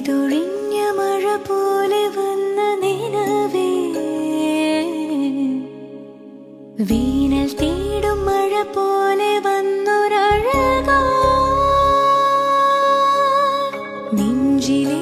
പെയ്തൊഴിഞ്ഞ മഴ പോലെ വന്ന നിലവേ, വീണൽ തേടും മഴ പോലെ വന്നൊരഴകാ നെഞ്ചിലേ